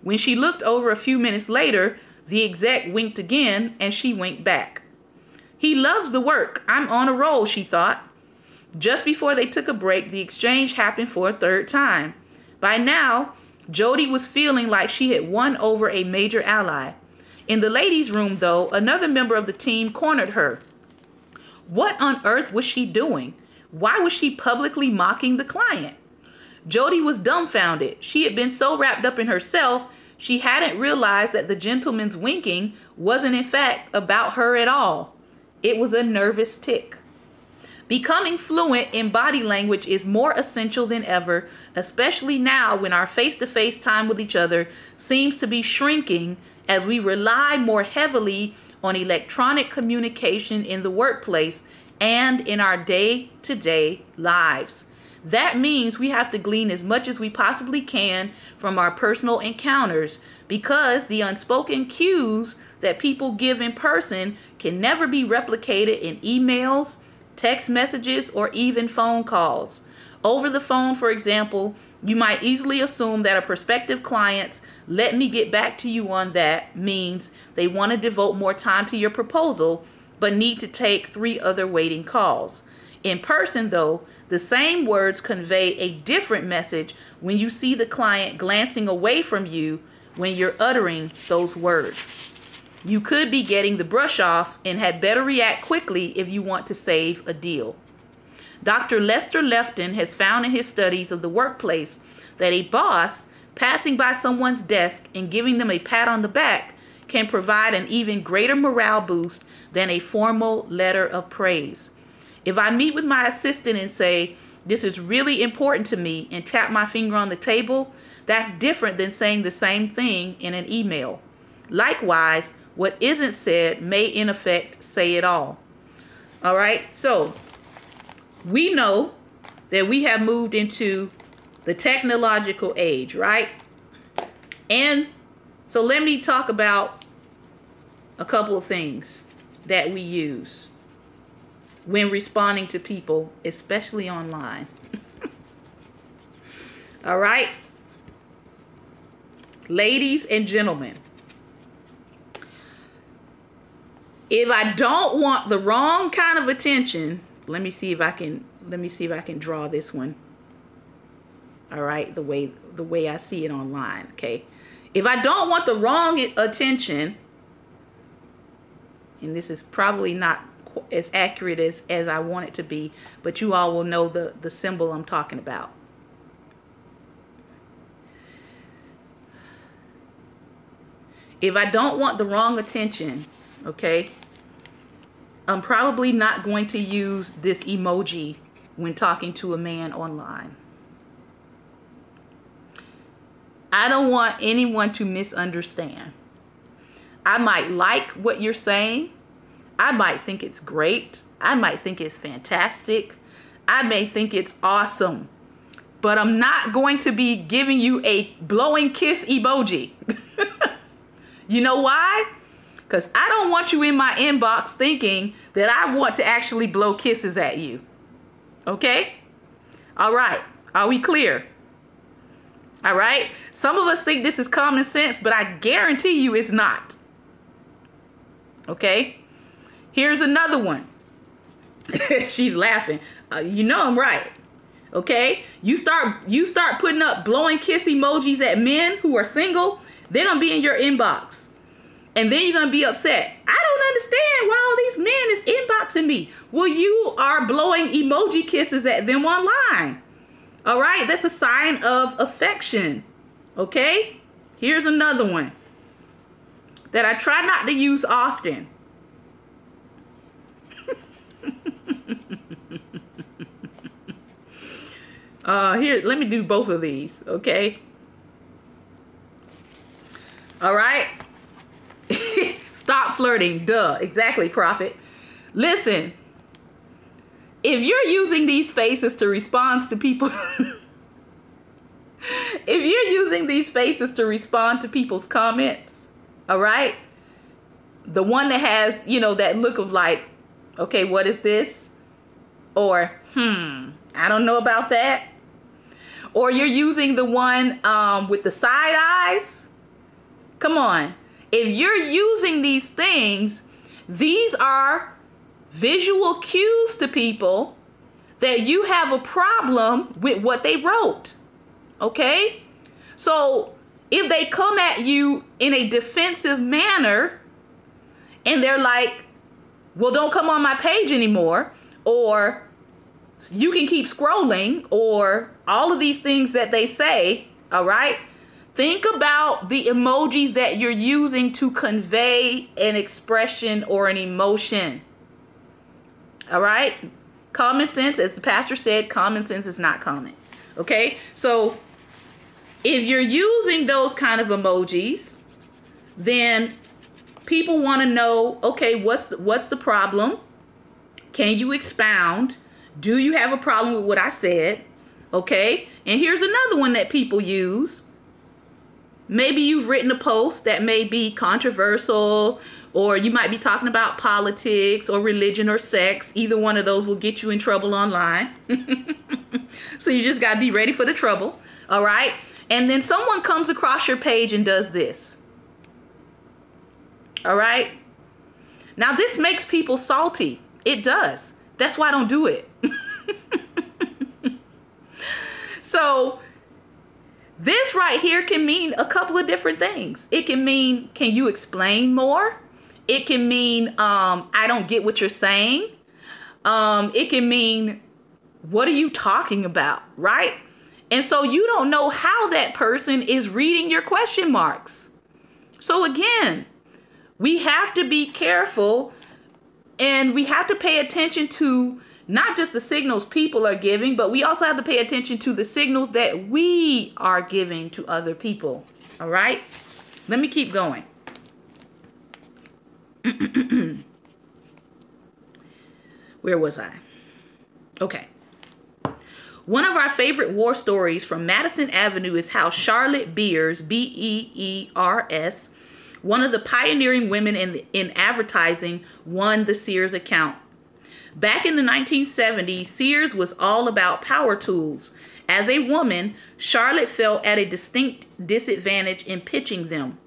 When she looked over a few minutes later, the exec winked again and she winked back. He loves the work. I'm on a roll, she thought. Just before they took a break, the exchange happened for a third time. By now, Jody was feeling like she had won over a major ally. In the ladies' room, though, another member of the team cornered her. What on earth was she doing? Why was she publicly mocking the client? Jody was dumbfounded. She had been so wrapped up in herself, she hadn't realized that the gentleman's winking wasn't in fact about her at all. It was a nervous tic. Becoming fluent in body language is more essential than ever, especially now when our face-to-face time with each other seems to be shrinking as we rely more heavily on electronic communication in the workplace and in our day-to-day lives. That means we have to glean as much as we possibly can from our personal encounters, because the unspoken cues that people give in person can never be replicated in emails, text messages, or even phone calls. Over the phone, for example, you might easily assume that a prospective client's "let me get back to you on that" means they want to devote more time to your proposal, but need to take 3 other waiting calls. In person, though, the same words convey a different message when you see the client glancing away from you when you're uttering those words. You could be getting the brush off and had better react quickly if you want to save a deal. Dr. Lester Lefton has found in his studies of the workplace that a boss passing by someone's desk and giving them a pat on the back can provide an even greater morale boost than a formal letter of praise. If I meet with my assistant and say, "This is really important to me," and tap my finger on the table, that's different than saying the same thing in an email. Likewise, what isn't said may in effect say it all. All right, so we know that we have moved into the technological age, right? And so let me talk about a couple of things that we use when responding to people, especially online. All right, ladies and gentlemen, if I don't want the wrong kind of attention, let me see if I can draw this one. All right, the way I see it online, okay? If I don't want the wrong attention, and this is probably not as accurate as I want it to be, but you all will know the symbol I'm talking about. If I don't want the wrong attention, okay, I'm probably not going to use this emoji when talking to a man online. I don't want anyone to misunderstand. I might like what you're saying. I might think it's great. I might think it's fantastic. I may think it's awesome. But I'm not going to be giving you a blowing kiss emoji. You know why? Because I don't want you in my inbox thinking that I want to actually blow kisses at you. Okay? All right. Are we clear? All right? Some of us think this is common sense, but I guarantee you it's not. Okay? Here's another one. She's laughing. You know I'm right. Okay? You start putting up blowing kiss emojis at men who are single, they're going to be in your inbox. And then you're going to be upset. I don't understand why all these men is inboxing me. Well, you are blowing emoji kisses at them online. All right? That's a sign of affection. Okay? Here's another one that I try not to use often. Here, let me do both of these, okay? All right? Stop flirting. Duh. Exactly, Prophet. Listen, if you're using these faces to respond to people's if you're using these faces to respond to people's comments, all right? The one that has, you know, that look of like, okay, what is this? Or, I don't know about that. Or you're using the one with the side eyes. Come on. If you're using these things, these are visual cues to people that you have a problem with what they wrote. Okay? So if they come at you in a defensive manner and they're like, well, don't come on my page anymore, or you can keep scrolling, or all of these things that they say, all right? Think about the emojis that you're using to convey an expression or an emotion. All right? Common sense, as the pastor said, common sense is not common. Okay? So if you're using those kind of emojis, then people want to know, okay, what's the problem? Can you expound? Do you have a problem with what I said? Okay? And here's another one that people use. Maybe you've written a post that may be controversial, or you might be talking about politics or religion or sex. Either one of those will get you in trouble online. So you just got to be ready for the trouble. All right. And then someone comes across your page and does this. All right. Now this makes people salty. It does. That's why I don't do it. So this right here can mean a couple of different things. It can mean, can you explain more? It can mean, I don't get what you're saying. It can mean, what are you talking about? Right? And so you don't know how that person is reading your question marks. So again, we have to be careful, and we have to pay attention to not just the signals people are giving, but we also have to pay attention to the signals that we are giving to other people. All right? Let me keep going. Where was I? Okay. One of our favorite war stories from Madison Avenue is how Charlotte Beers, B-E-E-R-S, one of the pioneering women in advertising, won the Sears account. Back in the 1970s, Sears was all about power tools. As a woman, Charlotte felt at a distinct disadvantage in pitching them.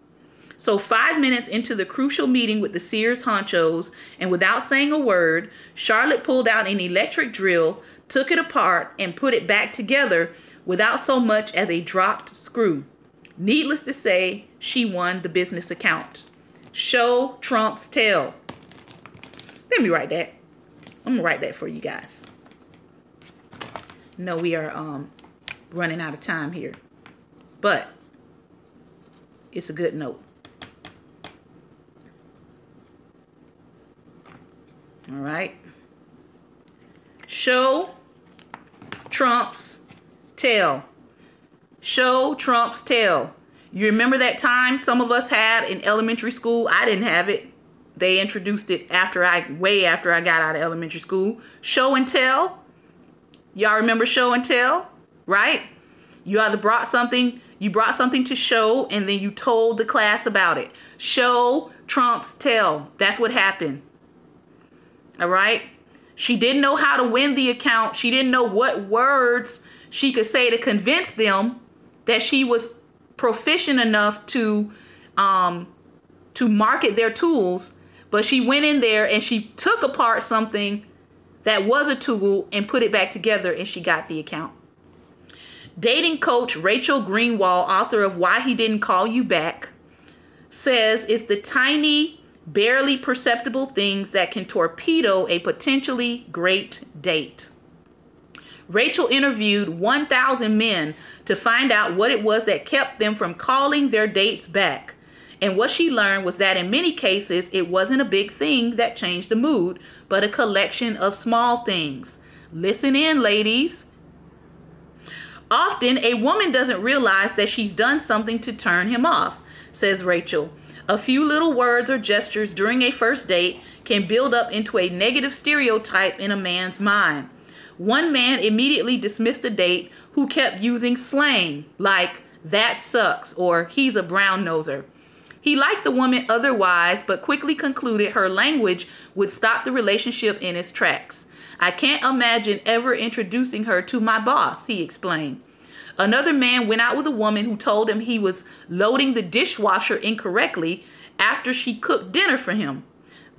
So 5 minutes into the crucial meeting with the Sears honchos, and without saying a word, Charlotte pulled out an electric drill, took it apart, and put it back together without so much as a dropped screw. Needless to say, she won the business account. Show trumps tell. Let me write that. I'm gonna write that for you guys. No, we are running out of time here, but it's a good note. All right. Show trumps tell. Show trumps tell. You remember that time some of us had in elementary school? I didn't have it. They introduced it way after I got out of elementary school. Show and tell. Y'all remember show and tell, right? You either brought something to show, and then you told the class about it. Show trumps tell. That's what happened. All right? She didn't know how to win the account. She didn't know what words she could say to convince them that she was proficient enough to market their tools. But she went in there and she took apart something that was a tool and put it back together, and she got the account. Dating coach Rachel Greenwald, author of Why He Didn't Call You Back, says it's the tiny, barely perceptible things that can torpedo a potentially great date. Rachel interviewed 1,000 men to find out what it was that kept them from calling their dates back. And what she learned was that in many cases, it wasn't a big thing that changed the mood, but a collection of small things. Listen in, ladies. Often, a woman doesn't realize that she's done something to turn him off, says Rachel. A few little words or gestures during a first date can build up into a negative stereotype in a man's mind. One man immediately dismissed a date who kept using slang like, "that sucks," or "he's a brown noser." He liked the woman otherwise, but quickly concluded her language would stop the relationship in its tracks. "I can't imagine ever introducing her to my boss," he explained. Another man went out with a woman who told him he was loading the dishwasher incorrectly after she cooked dinner for him.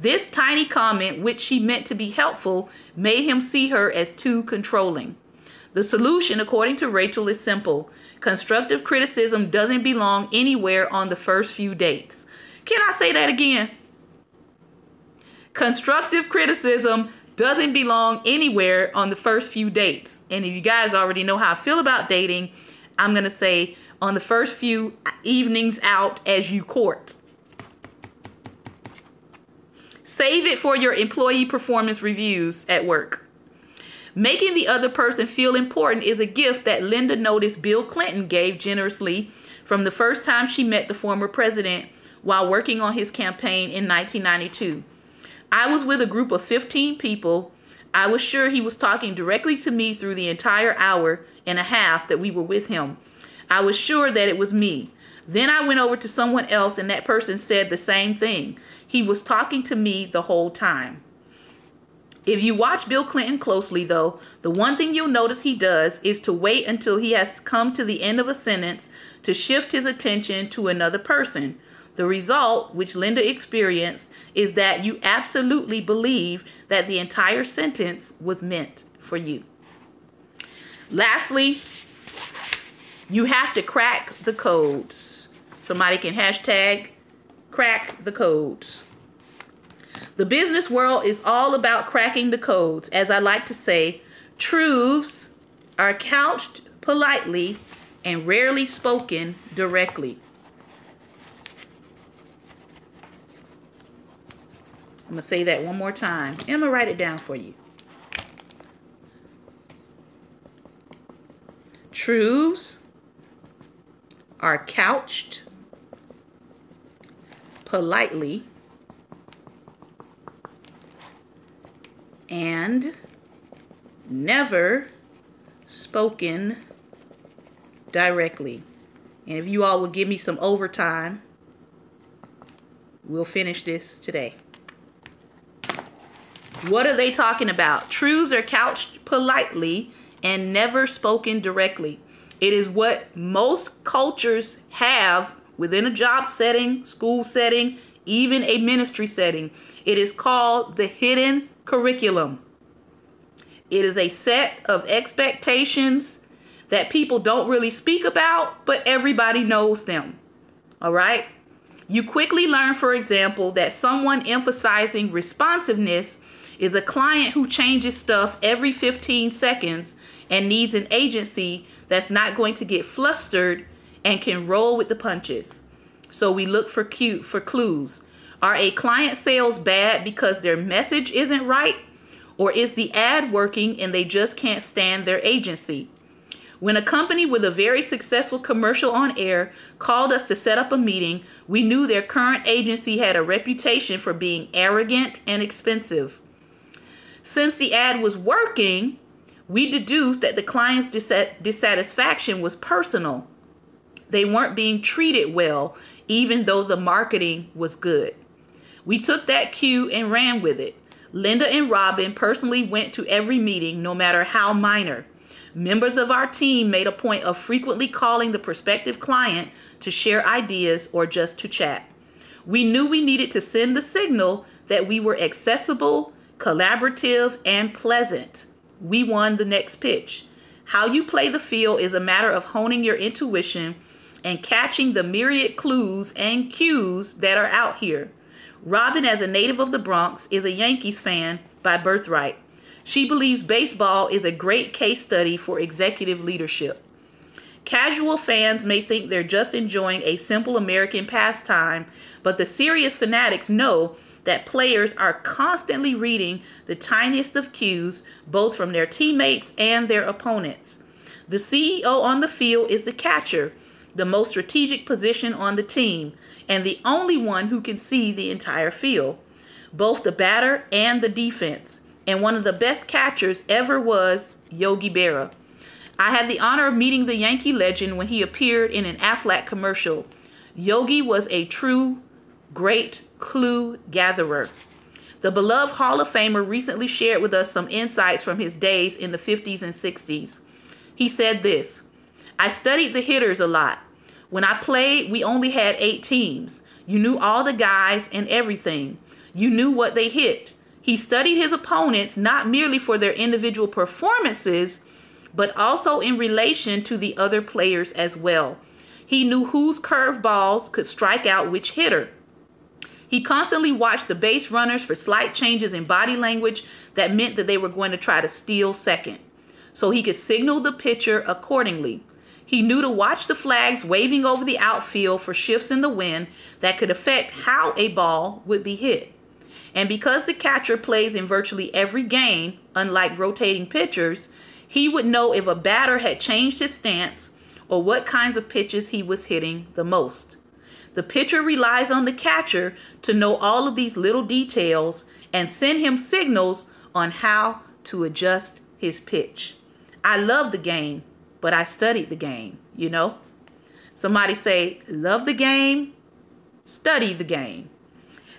This tiny comment, which she meant to be helpful, made him see her as too controlling. The solution, according to Rachel, is simple. Constructive criticism doesn't belong anywhere on the first few dates. Can I say that again? Constructive criticism doesn't belong anywhere on the first few dates. And if you guys already know how I feel about dating, I'm going to say on the first few evenings out as you court. Save it for your employee performance reviews at work. Making the other person feel important is a gift that Linda noticed Bill Clinton gave generously from the first time she met the former president while working on his campaign in 1992. I was with a group of 15 people. I was sure he was talking directly to me through the entire hour and a half that we were with him. I was sure that it was me. Then I went over to someone else and that person said the same thing. He was talking to me the whole time. If you watch Bill Clinton closely, though, the one thing you'll notice he does is to wait until he has come to the end of a sentence to shift his attention to another person. The result, which Linda experienced, is that you absolutely believe that the entire sentence was meant for you. Lastly, you have to crack the codes. Somebody can hashtag crack the codes. The business world is all about cracking the codes. As I like to say, truths are couched politely and rarely spoken directly. I'm going to say that one more time, and I'm going to write it down for you. Truths are couched politely and never spoken directly. And if you all will give me some overtime, we'll finish this today. What are they talking about? Truths are couched politely and never spoken directly. It is what most cultures have within a job setting, school setting, even a ministry setting. It is called the hidden curriculum. It is a set of expectations that people don't really speak about, but everybody knows them. All right? You quickly learn, for example, that someone emphasizing responsiveness is a client who changes stuff every 15 seconds and needs an agency that's not going to get flustered and can roll with the punches. So we look for clues. Are a client sales bad because their message isn't right? Or is the ad working and they just can't stand their agency? When a company with a very successful commercial on air called us to set up a meeting, we knew their current agency had a reputation for being arrogant and expensive. Since the ad was working, we deduced that the client's dissatisfaction was personal. They weren't being treated well, even though the marketing was good. We took that cue and ran with it. Linda and Robin personally went to every meeting, no matter how minor. Members of our team made a point of frequently calling the prospective client to share ideas or just to chat. We knew we needed to send the signal that we were accessible, collaborative, and pleasant. We won the next pitch. How you play the field is a matter of honing your intuition and catching the myriad clues and cues that are out here. Robin, as a native of the Bronx, is a Yankees fan by birthright. She believes baseball is a great case study for executive leadership. Casual fans may think they're just enjoying a simple American pastime, but the serious fanatics know that players are constantly reading the tiniest of cues, both from their teammates and their opponents. The CEO on the field is the catcher, the most strategic position on the team, and the only one who can see the entire field, both the batter and the defense. And one of the best catchers ever was Yogi Berra. I had the honor of meeting the Yankee legend when he appeared in an Aflac commercial. Yogi was a true great clue gatherer. The beloved Hall of Famer recently shared with us some insights from his days in the 50s and 60s. He said this: I studied the hitters a lot. When I played, we only had 8 teams. You knew all the guys and everything. You knew what they hit. He studied his opponents not merely for their individual performances, but also in relation to the other players as well. He knew whose curveballs could strike out which hitter. He constantly watched the base runners for slight changes in body language that meant that they were going to try to steal second, so he could signal the pitcher accordingly. He knew to watch the flags waving over the outfield for shifts in the wind that could affect how a ball would be hit. And because the catcher plays in virtually every game, unlike rotating pitchers, he would know if a batter had changed his stance or what kinds of pitches he was hitting the most. The pitcher relies on the catcher to know all of these little details and send him signals on how to adjust his pitch. I love the game, but I studied the game, you know? Somebody say, love the game, study the game.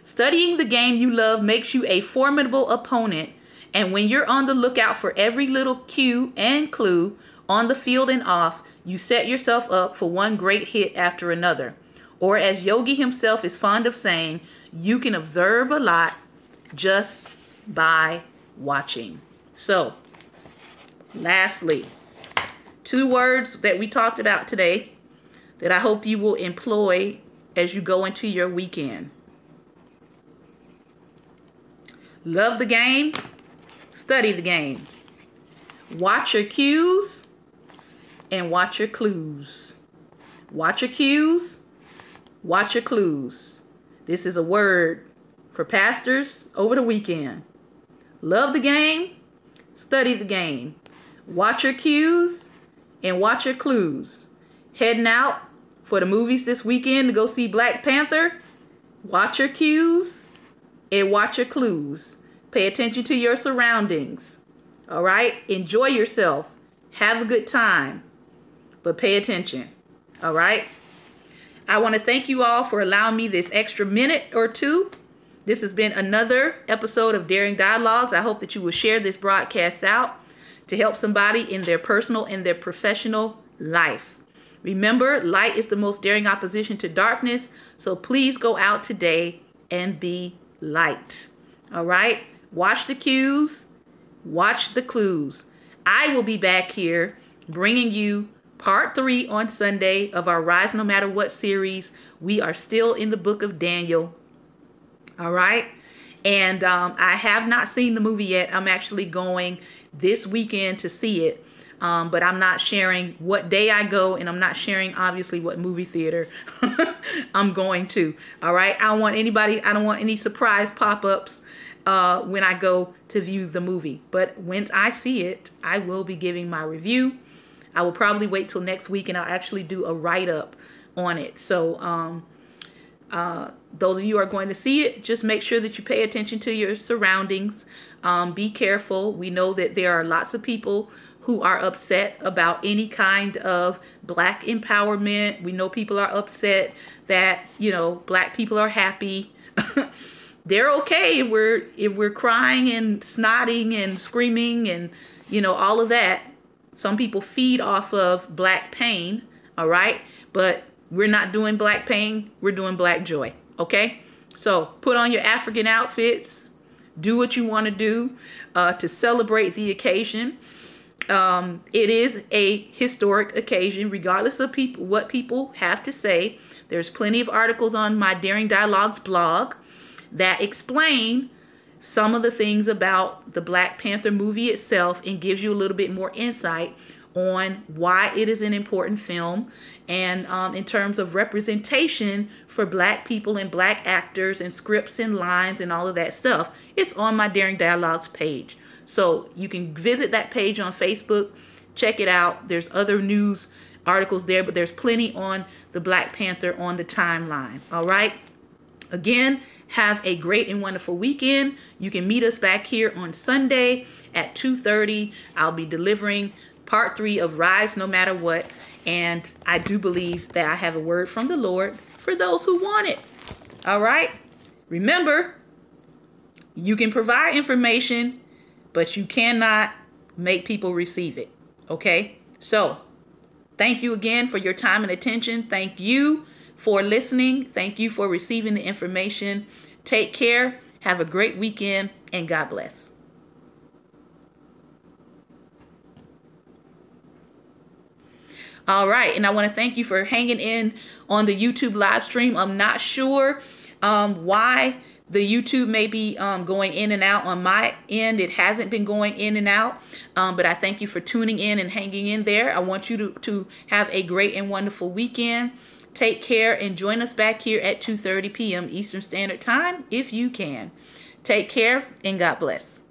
Studying the game you love makes you a formidable opponent, and when you're on the lookout for every little cue and clue on the field and off, you set yourself up for one great hit after another. Or as Yogi himself is fond of saying, you can observe a lot just by watching. So, lastly, 2 words that we talked about today that I hope you will employ as you go into your weekend. Love the game, study the game. Watch your cues and watch your clues. Watch your cues, watch your clues. This is a word for pastors over the weekend. Love the game, study the game. Watch your cues and watch your clues. Heading out for the movies this weekend to go see Black Panther. Watch your cues and watch your clues. Pay attention to your surroundings. All right? Enjoy yourself. Have a good time. But pay attention. All right? I want to thank you all for allowing me this extra minute or 2. This has been another episode of Daring Dialogues. I hope that you will share this broadcast out to help somebody in their personal and their professional life. Remember, light is the most daring opposition to darkness, so please go out today and be light. All right? Watch the cues, watch the clues. I will be back here bringing you part 3 on Sunday of our Rise No Matter What series. We are still in the book of Daniel. All right? And I have not seen the movie yet. I'm actually going this weekend to see it. But I'm not sharing what day I go, and I'm not sharing, obviously, what movie theater I'm going to. All right? I don't want any surprise pop-ups when I go to view the movie. But when I see it, I will be giving my review. I will probably wait till next week, and I'll actually do a write-up on it. So those of you who are going to see it, just make sure that you pay attention to your surroundings. Be careful. We know that there are lots of people who are upset about any kind of black empowerment. We know people are upset that, you know, black people are happy. They're okay if we're crying and snotting and screaming and, you know, all of that. Some people feed off of black pain, all right? But we're not doing black pain. We're doing black joy, okay? So put on your African outfits. Do what you want to do to celebrate the occasion. It is a historic occasion, regardless of what people have to say. There's plenty of articles on my Daring Dialogues blog that explain some of the things about the Black Panther movie itself and gives you a little bit more insight on why it is an important film and in terms of representation for black people and black actors and scripts and lines and all of that stuff. It's on my Daring Dialogues page. So you can visit that page on Facebook, check it out. There's other news articles there, but there's plenty on the Black Panther on the timeline. All right. Again, have a great and wonderful weekend. You can meet us back here on Sunday at 2:30. I'll be delivering part 3 of Rise No Matter What. And I do believe that I have a word from the Lord for those who want it. All right. Remember, you can provide information, but you cannot make people receive it. Okay? So, thank you again for your time and attention. Thank you for listening. Thank you for receiving the information. Take care. Have a great weekend, and God bless. All right. And I want to thank you for hanging in on the YouTube live stream. I'm not sure why the YouTube may be going in and out. On my end, it hasn't been going in and out. But I thank you for tuning in and hanging in there. I want you to have a great and wonderful weekend. Take care and join us back here at 2:30 p.m. Eastern Standard Time if you can. Take care and God bless.